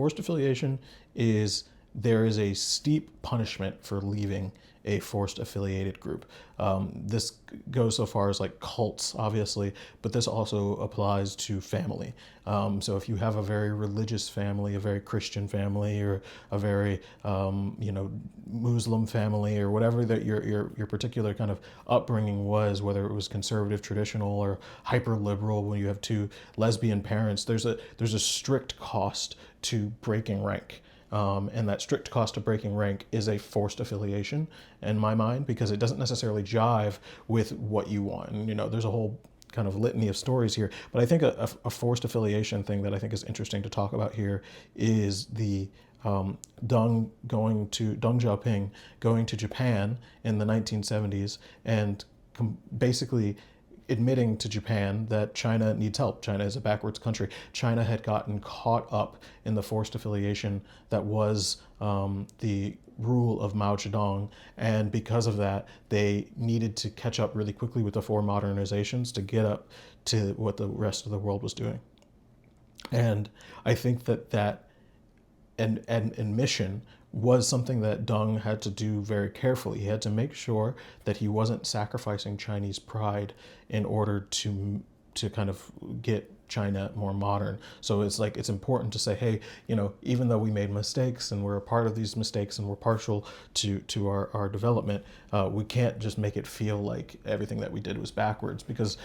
Forced affiliation is there is a steep punishment for leaving a forced affiliated group. This goes so far as like cults, obviously, but this also applies to family. So if you have a very religious family, a very Christian family, or a very Muslim family, or whatever that your particular kind of upbringing was, whether it was conservative, traditional, or hyper liberal, when you have two lesbian parents, there's a strict cost to breaking rank. And that strict cost of breaking rank is a forced affiliation in my mind, because it doesn't necessarily jive with what you want. And, there's a whole kind of litany of stories here. But I think a forced affiliation thing that I think is interesting to talk about here is the Deng Xiaopeng going to Japan in the 1970s and basically admitting to Japan that China needs help. China is a backwards country. China had gotten caught up in the forced affiliation that was the rule of Mao Zedong, and because of that, they needed to catch up really quickly with the four modernizations to get up to what the rest of the world was doing. And I think that and admission was something that Deng had to do very carefully. He had to make sure that he wasn't sacrificing Chinese pride in order to kind of get China more modern. So it's important to say, hey, even though we made mistakes and we're a part of these mistakes and we're partial to our development, we can't just make it feel like everything that we did was backwards, because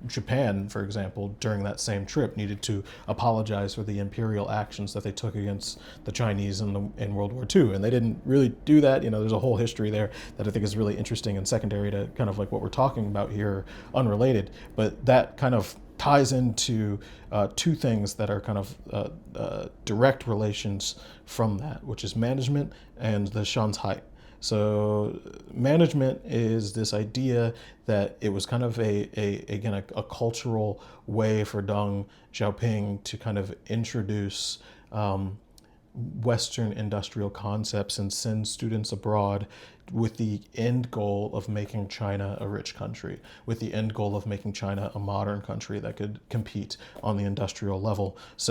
Japan, for example, during that same trip needed to apologize for the imperial actions that they took against the Chinese in World War II, and they didn't really do that. There's a whole history there that I think is really interesting and secondary to kind of like what we're talking about here, unrelated, but that kind of ties into two things that are kind of direct relations from that, which is management and the Shanzhai. So management is this idea that it was kind of again a cultural way for Deng Xiaoping to kind of introduce Western industrial concepts and send students abroad with the end goal of making China a rich country, with the end goal of making China a modern country that could compete on the industrial level. So